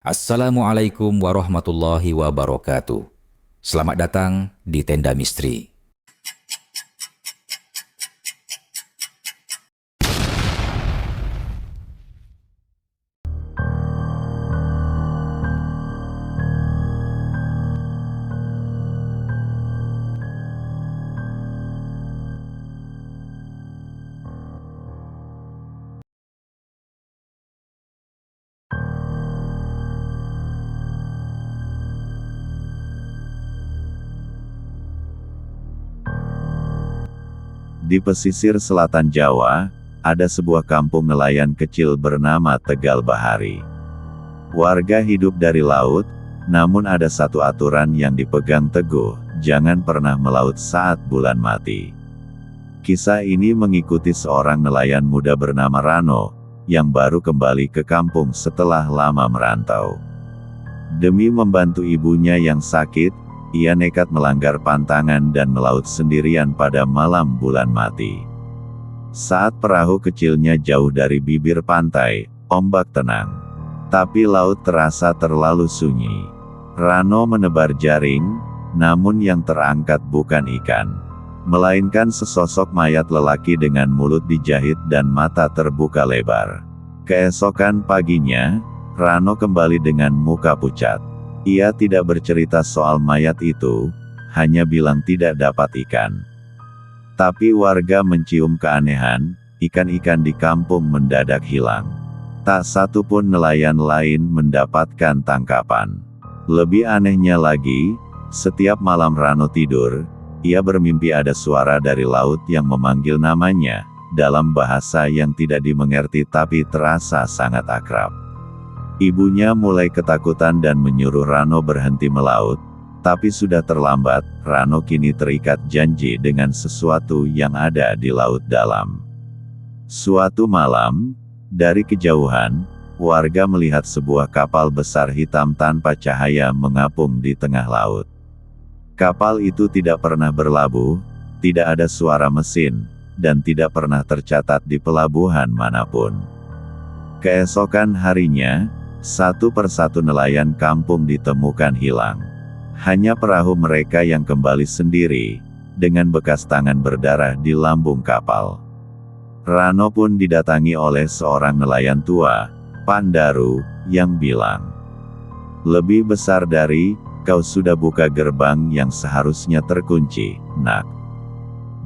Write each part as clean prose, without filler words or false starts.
Assalamualaikum warahmatullahi wabarakatuh. Selamat datang di Tenda Misteri. Di pesisir selatan Jawa, ada sebuah kampung nelayan kecil bernama Tegal Bahari. Warga hidup dari laut, namun ada satu aturan yang dipegang teguh, jangan pernah melaut saat bulan mati. Kisah ini mengikuti seorang nelayan muda bernama Rano, yang baru kembali ke kampung setelah lama merantau. Demi membantu ibunya yang sakit, ia nekat melanggar pantangan dan melaut sendirian pada malam bulan mati. Saat perahu kecilnya jauh dari bibir pantai, ombak tenang. Tapi laut terasa terlalu sunyi. Rano menebar jaring, namun yang terangkat bukan ikan, melainkan sesosok mayat lelaki dengan mulut dijahit dan mata terbuka lebar. Keesokan paginya, Rano kembali dengan muka pucat. Ia tidak bercerita soal mayat itu, hanya bilang tidak dapat ikan. Tapi warga mencium keanehan, ikan-ikan di kampung mendadak hilang. Tak satu pun nelayan lain mendapatkan tangkapan. Lebih anehnya lagi, setiap malam Rano tidur, ia bermimpi ada suara dari laut yang memanggil namanya, dalam bahasa yang tidak dimengerti tapi terasa sangat akrab. Ibunya mulai ketakutan dan menyuruh Rano berhenti melaut, tapi sudah terlambat. Rano kini terikat janji dengan sesuatu yang ada di laut dalam. Suatu malam, dari kejauhan, warga melihat sebuah kapal besar hitam tanpa cahaya mengapung di tengah laut. Kapal itu tidak pernah berlabuh, tidak ada suara mesin, dan tidak pernah tercatat di pelabuhan manapun. Keesokan harinya, satu persatu nelayan kampung ditemukan hilang. Hanya perahu mereka yang kembali sendiri, dengan bekas tangan berdarah di lambung kapal. Rano pun didatangi oleh seorang nelayan tua, Pak Daru, yang bilang, "Lebih besar dari, kau sudah buka gerbang yang seharusnya terkunci, nak.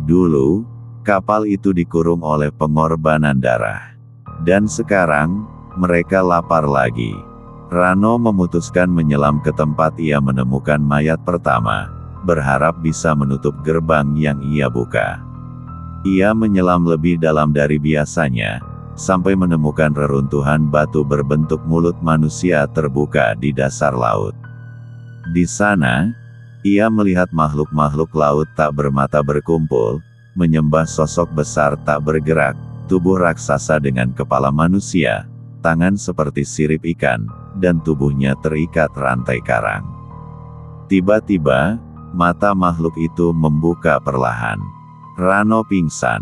Dulu, kapal itu dikurung oleh pengorbanan darah. Dan sekarang, mereka lapar lagi." Rano memutuskan menyelam ke tempat ia menemukan mayat pertama, berharap bisa menutup gerbang yang ia buka. Ia menyelam lebih dalam dari biasanya, sampai menemukan reruntuhan batu berbentuk mulut manusia terbuka di dasar laut. Di sana, ia melihat makhluk-makhluk laut tak bermata berkumpul, menyembah sosok besar tak bergerak, tubuh raksasa dengan kepala manusia, tangan seperti sirip ikan, dan tubuhnya terikat rantai karang. Tiba-tiba, mata makhluk itu membuka perlahan. Rano pingsan.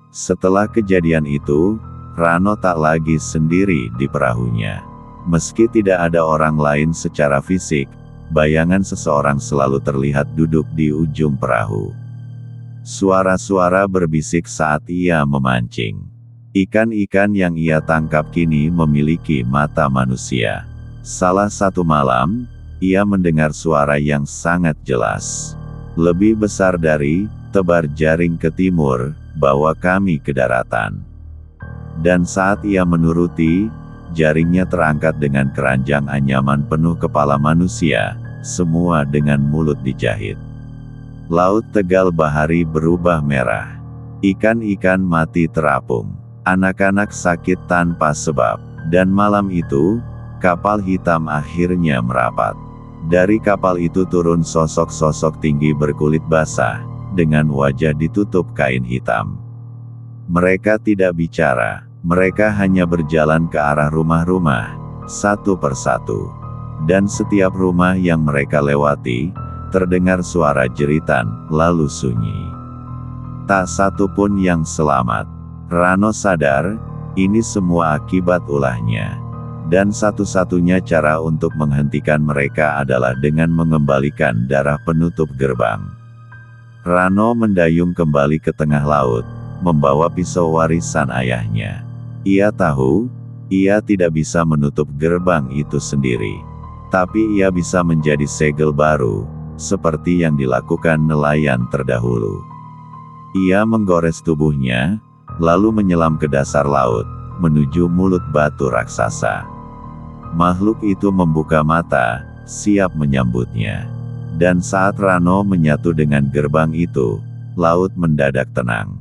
Setelah kejadian itu, Rano tak lagi sendiri di perahunya. Meski tidak ada orang lain secara fisik, bayangan seseorang selalu terlihat duduk di ujung perahu. Suara-suara berbisik saat ia memancing. Ikan-ikan yang ia tangkap kini memiliki mata manusia. Salah satu malam, ia mendengar suara yang sangat jelas. "Lebih besar dari, tebar jaring ke timur, bawa kami ke daratan." Dan saat ia menuruti, jaringnya terangkat dengan keranjang anyaman penuh kepala manusia, semua dengan mulut dijahit. Laut Tegal Bahari berubah merah. Ikan-ikan mati terapung. Anak-anak sakit tanpa sebab. Dan malam itu, kapal hitam akhirnya merapat. Dari kapal itu turun sosok-sosok tinggi berkulit basah, dengan wajah ditutup kain hitam. Mereka tidak bicara, mereka hanya berjalan ke arah rumah-rumah, satu persatu. Dan setiap rumah yang mereka lewati, terdengar suara jeritan, lalu sunyi. Tak satu pun yang selamat. Rano sadar, ini semua akibat ulahnya. Dan satu-satunya cara untuk menghentikan mereka adalah dengan mengembalikan darah penutup gerbang. Rano mendayung kembali ke tengah laut, membawa pisau warisan ayahnya. Ia tahu, ia tidak bisa menutup gerbang itu sendiri. Tapi ia bisa menjadi segel baru, seperti yang dilakukan nelayan terdahulu. Ia menggores tubuhnya, lalu menyelam ke dasar laut, menuju mulut batu raksasa. Makhluk itu membuka mata, siap menyambutnya. Dan saat Rano menyatu dengan gerbang itu, laut mendadak tenang.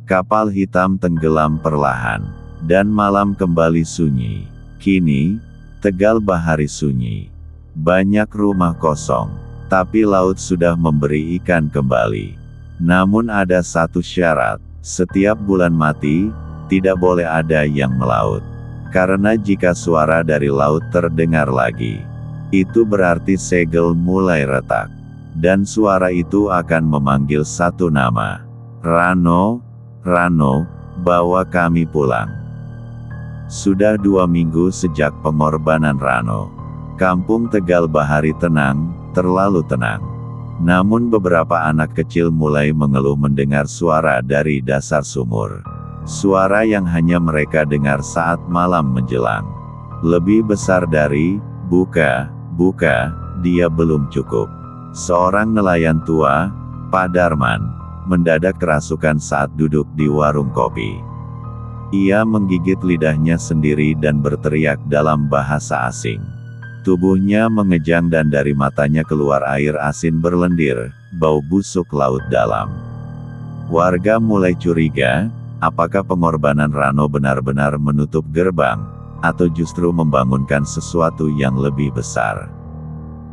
Kapal hitam tenggelam perlahan, dan malam kembali sunyi. Kini, Tegal Bahari sunyi. Banyak rumah kosong, tapi laut sudah memberi ikan kembali. Namun ada satu syarat, setiap bulan mati, tidak boleh ada yang melaut. Karena jika suara dari laut terdengar lagi, itu berarti segel mulai retak. Dan suara itu akan memanggil satu nama. Rano, Rano, bawa kami pulang. Sudah 2 minggu sejak pengorbanan Rano. Kampung Tegal Bahari tenang, terlalu tenang. Namun beberapa anak kecil mulai mengeluh mendengar suara dari dasar sumur. Suara yang hanya mereka dengar saat malam menjelang. Lebih besar dari, buka, buka, dia belum cukup. Seorang nelayan tua, Pak Darman, mendadak kerasukan saat duduk di warung kopi. Ia menggigit lidahnya sendiri dan berteriak dalam bahasa asing. Tubuhnya mengejang dan dari matanya keluar air asin berlendir, bau busuk laut dalam. Warga mulai curiga, apakah pengorbanan Rano benar-benar menutup gerbang, atau justru membangunkan sesuatu yang lebih besar.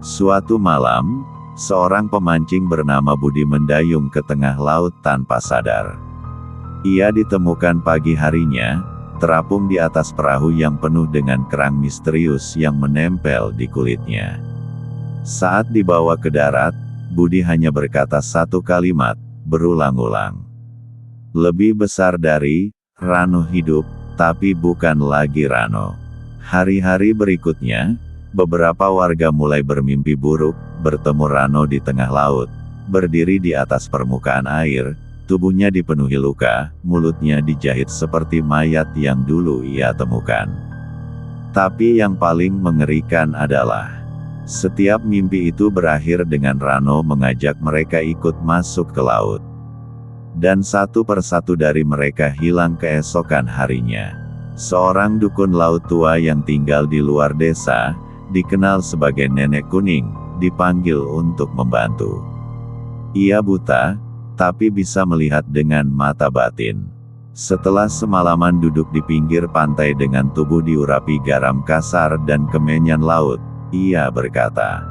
Suatu malam, seorang pemancing bernama Budi mendayung ke tengah laut tanpa sadar. Ia ditemukan pagi harinya, terapung di atas perahu yang penuh dengan kerang misterius yang menempel di kulitnya. Saat dibawa ke darat, Budi hanya berkata satu kalimat, berulang-ulang. Lebih besar dari, Rano hidup, tapi bukan lagi Rano. Hari-hari berikutnya, beberapa warga mulai bermimpi buruk, bertemu Rano di tengah laut, berdiri di atas permukaan air, tubuhnya dipenuhi luka, mulutnya dijahit seperti mayat yang dulu ia temukan. Tapi yang paling mengerikan adalah, setiap mimpi itu berakhir dengan Rano mengajak mereka ikut masuk ke laut. Dan satu persatu dari mereka hilang keesokan harinya. Seorang dukun laut tua yang tinggal di luar desa, dikenal sebagai Nenek Kuning, dipanggil untuk membantu. Ia buta, tapi bisa melihat dengan mata batin. Setelah semalaman duduk di pinggir pantai dengan tubuh diurapi garam kasar dan kemenyan laut, ia berkata,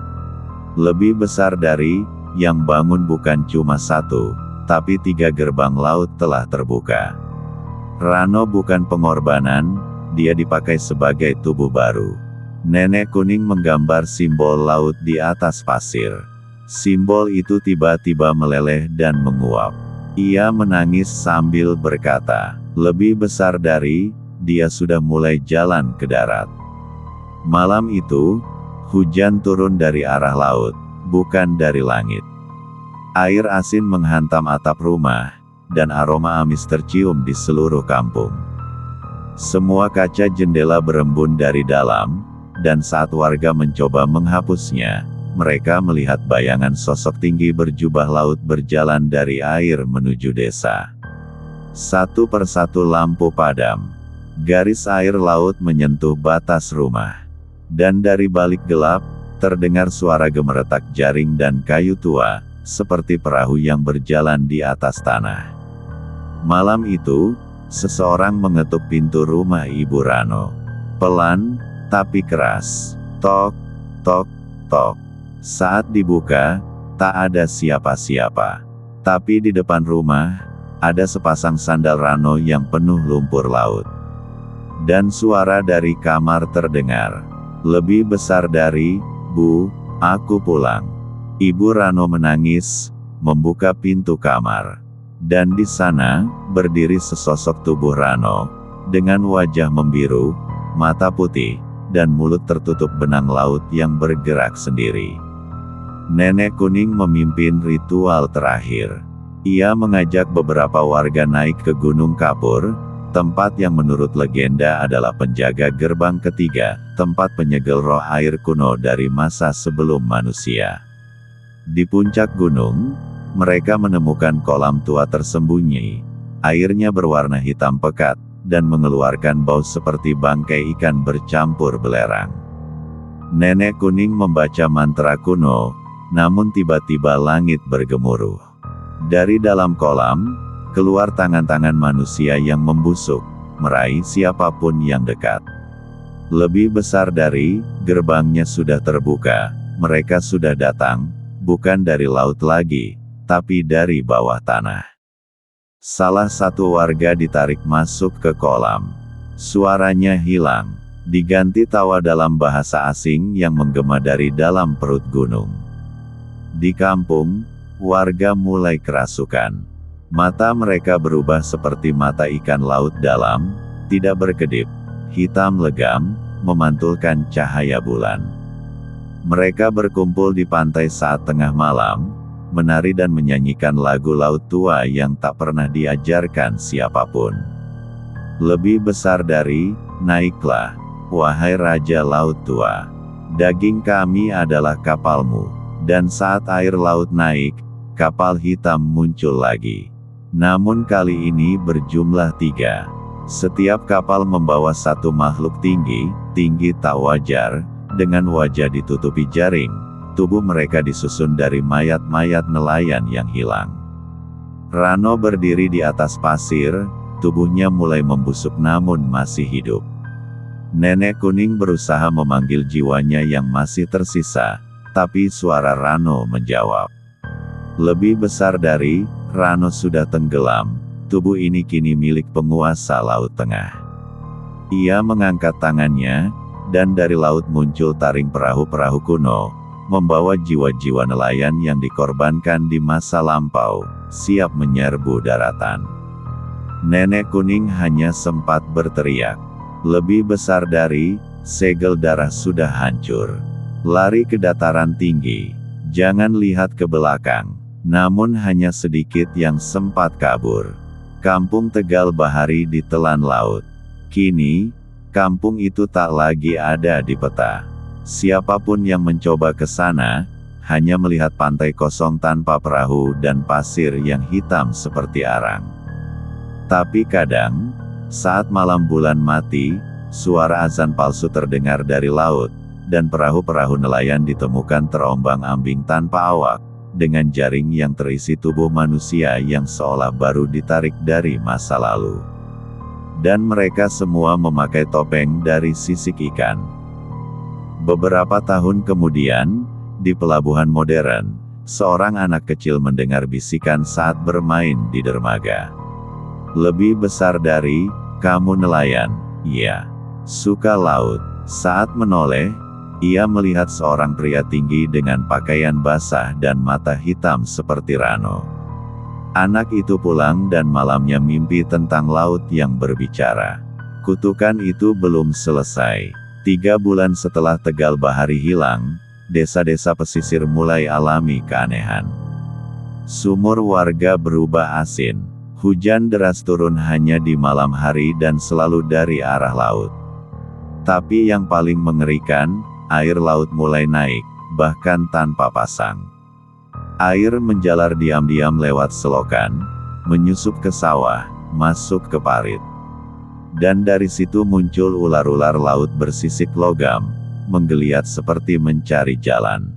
lebih besar dari, yang bangun bukan cuma satu, tapi 3 gerbang laut telah terbuka. Rano bukan pengorbanan, dia dipakai sebagai tubuh baru. Nenek Kuning menggambar simbol laut di atas pasir. Simbol itu tiba-tiba meleleh dan menguap. Ia menangis sambil berkata, lebih besar dari, dia sudah mulai jalan ke darat. Malam itu, hujan turun dari arah laut, bukan dari langit. Air asin menghantam atap rumah, dan aroma amis tercium di seluruh kampung. Semua kaca jendela berembun dari dalam, dan saat warga mencoba menghapusnya, mereka melihat bayangan sosok tinggi berjubah laut berjalan dari air menuju desa. Satu persatu lampu padam. Garis air laut menyentuh batas rumah. Dan dari balik gelap, terdengar suara gemeretak jaring dan kayu tua, seperti perahu yang berjalan di atas tanah. Malam itu, seseorang mengetuk pintu rumah Ibu Rano. Pelan, tapi keras. Tok, tok, tok. Saat dibuka, tak ada siapa-siapa. Tapi di depan rumah, ada sepasang sandal Rano yang penuh lumpur laut. Dan suara dari kamar terdengar. Lebih besar dari, Bu, aku pulang. Ibu Rano menangis, membuka pintu kamar. Dan di sana, berdiri sesosok tubuh Rano, dengan wajah membiru, mata putih, dan mulut tertutup benang laut yang bergerak sendiri. Nenek kuning memimpin ritual terakhir. Ia mengajak beberapa warga naik ke Gunung Kapur, tempat yang menurut legenda adalah penjaga gerbang ketiga, tempat penyegel roh air kuno dari masa sebelum manusia. Di puncak gunung, mereka menemukan kolam tua tersembunyi. Airnya berwarna hitam pekat, dan mengeluarkan bau seperti bangkai ikan bercampur belerang. Nenek kuning membaca mantra kuno, namun tiba-tiba langit bergemuruh. Dari dalam kolam, keluar tangan-tangan manusia yang membusuk, meraih siapapun yang dekat. Lebih besar dari, gerbangnya sudah terbuka, mereka sudah datang, bukan dari laut lagi, tapi dari bawah tanah. Salah satu warga ditarik masuk ke kolam. Suaranya hilang, diganti tawa dalam bahasa asing yang menggema dari dalam perut gunung. Di kampung, warga mulai kerasukan. Mata mereka berubah seperti mata ikan laut dalam, tidak berkedip, hitam legam, memantulkan cahaya bulan. Mereka berkumpul di pantai saat tengah malam, menari dan menyanyikan lagu laut tua yang tak pernah diajarkan siapapun. Lebih besar dari, naiklah, wahai Raja Laut Tua. Daging kami adalah kapalmu. Dan saat air laut naik, kapal hitam muncul lagi. Namun kali ini berjumlah 3. Setiap kapal membawa satu makhluk tinggi tak wajar, dengan wajah ditutupi jaring. Tubuh mereka disusun dari mayat-mayat nelayan yang hilang. Rano berdiri di atas pasir, tubuhnya mulai membusuk namun masih hidup. Nenek kuning berusaha memanggil jiwanya yang masih tersisa, tapi suara Rano menjawab. Lebih besar dari, Rano sudah tenggelam, tubuh ini kini milik penguasa Laut Tengah. Ia mengangkat tangannya, dan dari laut muncul taring perahu-perahu kuno, membawa jiwa-jiwa nelayan yang dikorbankan di masa lampau, siap menyerbu daratan. Nenek kuning hanya sempat berteriak. Lebih besar dari, segel darah sudah hancur. Lari ke dataran tinggi. Jangan lihat ke belakang. Namun hanya sedikit yang sempat kabur. Kampung Tegal Bahari ditelan laut. Kini, kampung itu tak lagi ada di peta. Siapapun yang mencoba ke sana, hanya melihat pantai kosong tanpa perahu dan pasir yang hitam seperti arang. Tapi kadang, saat malam bulan mati, suara azan palsu terdengar dari laut, dan perahu-perahu nelayan ditemukan terombang-ambing tanpa awak, dengan jaring yang terisi tubuh manusia yang seolah baru ditarik dari masa lalu. Dan mereka semua memakai topeng dari sisik ikan. Beberapa tahun kemudian, di pelabuhan modern, seorang anak kecil mendengar bisikan saat bermain di dermaga. Lebih besar dari, kamu nelayan, iya. Suka laut. Saat menoleh, ia melihat seorang pria tinggi dengan pakaian basah dan mata hitam seperti Rano. Anak itu pulang dan malamnya mimpi tentang laut yang berbicara. Kutukan itu belum selesai. 3 bulan setelah Tegal Bahari hilang, desa-desa pesisir mulai alami keanehan. Sumur warga berubah asin. Hujan deras turun hanya di malam hari dan selalu dari arah laut. Tapi yang paling mengerikan, air laut mulai naik, bahkan tanpa pasang. Air menjalar diam-diam lewat selokan, menyusup ke sawah, masuk ke parit. Dan dari situ muncul ular-ular laut bersisik logam, menggeliat seperti mencari jalan.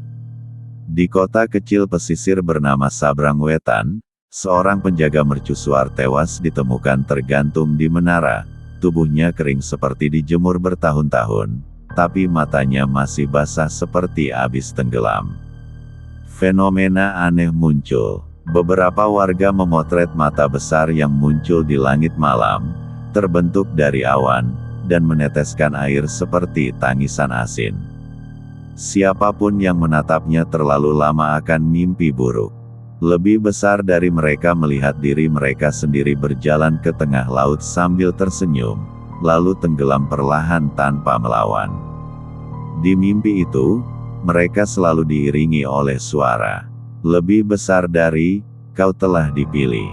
Di kota kecil pesisir bernama Sabrang Wetan, seorang penjaga mercusuar tewas ditemukan tergantung di menara, tubuhnya kering seperti dijemur bertahun-tahun, tapi matanya masih basah seperti habis tenggelam. Fenomena aneh muncul. Beberapa warga memotret mata besar yang muncul di langit malam, terbentuk dari awan, dan meneteskan air seperti tangisan asin. Siapapun yang menatapnya terlalu lama akan mimpi buruk. Lebih besar dari mereka melihat diri mereka sendiri berjalan ke tengah laut sambil tersenyum, lalu tenggelam perlahan tanpa melawan. Di mimpi itu, mereka selalu diiringi oleh suara. Lebih besar dari, kau telah dipilih.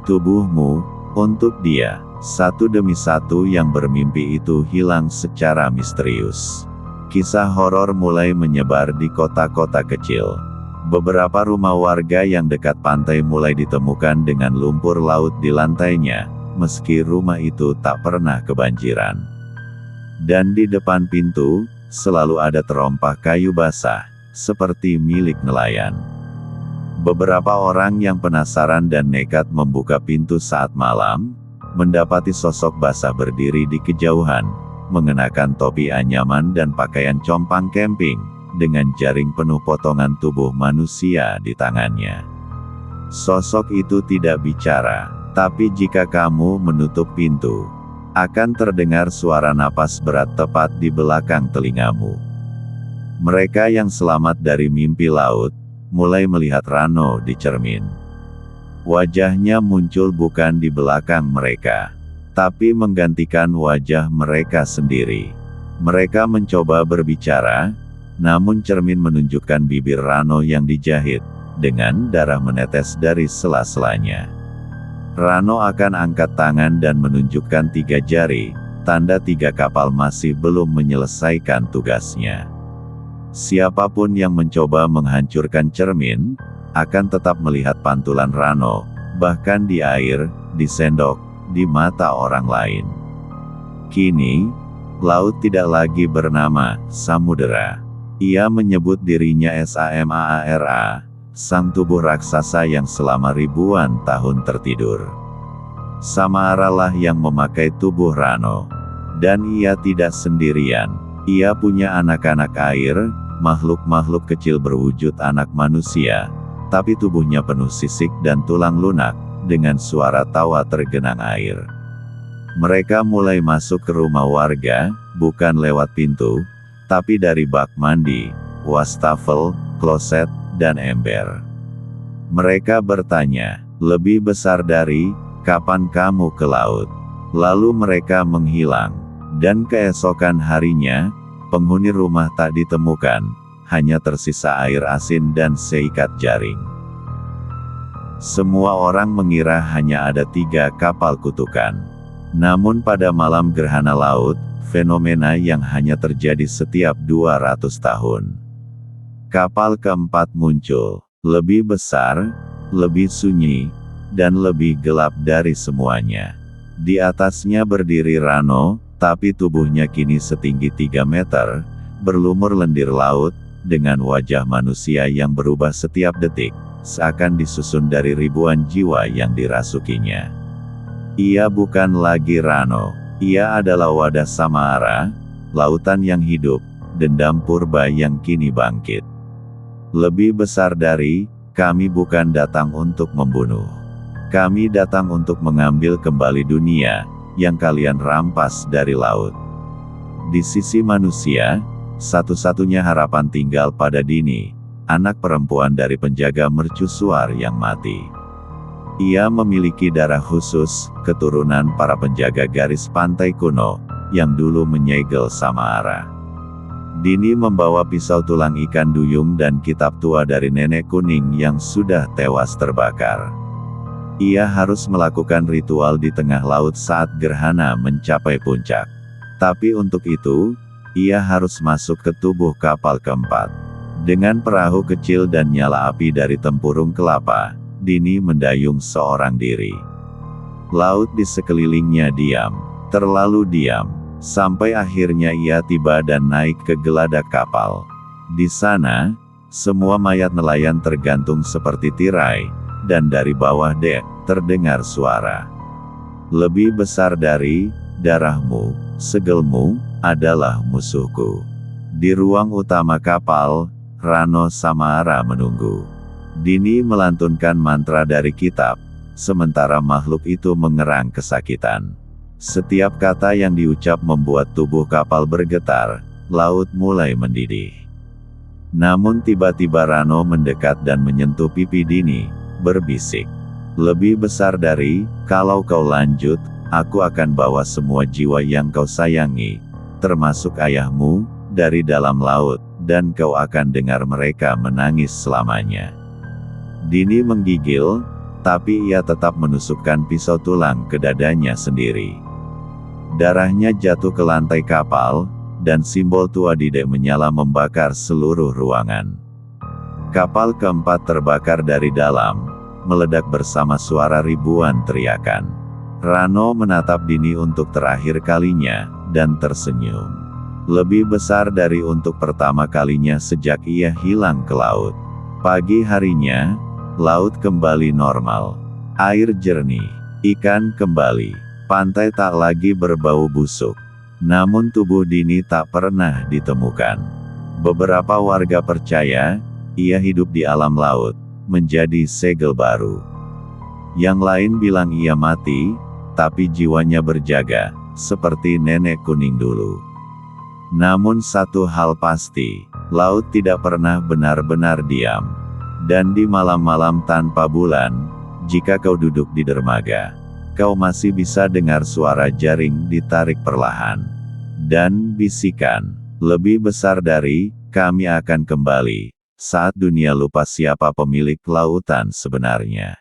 Tubuhmu, untuk dia. Satu demi satu yang bermimpi itu hilang secara misterius. Kisah horor mulai menyebar di kota-kota kecil. Beberapa rumah warga yang dekat pantai mulai ditemukan dengan lumpur laut di lantainya, meski rumah itu tak pernah kebanjiran. Dan di depan pintu, selalu ada terompah kayu basah, seperti milik nelayan. Beberapa orang yang penasaran dan nekat membuka pintu saat malam, mendapati sosok basah berdiri di kejauhan, mengenakan topi anyaman dan pakaian compang camping, dengan jaring penuh potongan tubuh manusia di tangannya. Sosok itu tidak bicara, tapi jika kamu menutup pintu, akan terdengar suara napas berat tepat di belakang telingamu. Mereka yang selamat dari mimpi laut, mulai melihat Rano di cermin. Wajahnya muncul bukan di belakang mereka, tapi menggantikan wajah mereka sendiri. Mereka mencoba berbicara, namun cermin menunjukkan bibir Rano yang dijahit, dengan darah menetes dari sela-selanya. Rano akan angkat tangan dan menunjukkan 3 jari, tanda 3 kapal masih belum menyelesaikan tugasnya. Siapapun yang mencoba menghancurkan cermin, akan tetap melihat pantulan Rano, bahkan di air, di sendok, di mata orang lain. Kini, laut tidak lagi bernama Samudera. Ia menyebut dirinya Samaara, sang tubuh raksasa yang selama ribuan tahun tertidur. Samaara lah yang memakai tubuh Rano. Dan ia tidak sendirian. Ia punya anak-anak air, makhluk-makhluk kecil berwujud anak manusia, tapi tubuhnya penuh sisik dan tulang lunak, dengan suara tawa tergenang air. Mereka mulai masuk ke rumah warga, bukan lewat pintu, tapi dari bak mandi, wastafel, kloset, dan ember. Mereka bertanya, lebih besar dari, kapan kamu ke laut? Lalu mereka menghilang, dan keesokan harinya, penghuni rumah tak ditemukan, hanya tersisa air asin dan seikat jaring. Semua orang mengira hanya ada 3 kapal kutukan. Namun pada malam gerhana laut, fenomena yang hanya terjadi setiap 200 tahun. Kapal keempat muncul, lebih besar, lebih sunyi, dan lebih gelap dari semuanya. Di atasnya berdiri Rano, tapi tubuhnya kini setinggi 3 meter, berlumur lendir laut, dengan wajah manusia yang berubah setiap detik, seakan disusun dari ribuan jiwa yang dirasukinya. Ia bukan lagi Rano, ia adalah wadah Samaara, lautan yang hidup, dendam purba yang kini bangkit. Lebih besar dari, kami bukan datang untuk membunuh. Kami datang untuk mengambil kembali dunia, yang kalian rampas dari laut. Di sisi manusia, satu-satunya harapan tinggal pada Dini, anak perempuan dari penjaga mercusuar yang mati. Ia memiliki darah khusus, keturunan para penjaga garis pantai kuno, yang dulu menyegel Samaara. Dini membawa pisau tulang ikan duyung dan kitab tua dari nenek kuning yang sudah tewas terbakar. Ia harus melakukan ritual di tengah laut saat gerhana mencapai puncak. Tapi untuk itu, ia harus masuk ke tubuh kapal keempat. Dengan perahu kecil dan nyala api dari tempurung kelapa, Dini mendayung seorang diri. Laut di sekelilingnya diam, terlalu diam, sampai akhirnya ia tiba dan naik ke geladak kapal. Di sana, semua mayat nelayan tergantung seperti tirai, dan dari bawah dek, terdengar suara. Lebih besar dari, darahmu, segelmu, adalah musuhku. Di ruang utama kapal, Rano Samaara menunggu. Dini melantunkan mantra dari kitab, sementara makhluk itu mengerang kesakitan. Setiap kata yang diucap membuat tubuh kapal bergetar, laut mulai mendidih. Namun tiba-tiba Rano mendekat dan menyentuh pipi Dini, berbisik. Lebih besar dari, kalau kau lanjut, aku akan bawa semua jiwa yang kau sayangi, termasuk ayahmu, dari dalam laut, dan kau akan dengar mereka menangis selamanya." Dini menggigil, tapi ia tetap menusukkan pisau tulang ke dadanya sendiri. Darahnya jatuh ke lantai kapal, dan simbol tua Dide menyala membakar seluruh ruangan. Kapal keempat terbakar dari dalam, meledak bersama suara ribuan teriakan. Rano menatap Dini untuk terakhir kalinya, dan tersenyum. Lebih besar dari untuk pertama kalinya sejak ia hilang ke laut. Pagi harinya, laut kembali normal. Air jernih, ikan kembali, pantai tak lagi berbau busuk. Namun tubuh Dini tak pernah ditemukan. Beberapa warga percaya, ia hidup di alam laut, menjadi segel baru. Yang lain bilang ia mati, tapi jiwanya berjaga, seperti nenek kuning dulu. Namun satu hal pasti, laut tidak pernah benar-benar diam. Dan di malam-malam tanpa bulan, jika kau duduk di dermaga, kau masih bisa dengar suara jaring ditarik perlahan. Dan bisikan, lebih besar dari, "Kami akan kembali," saat dunia lupa siapa pemilik lautan sebenarnya.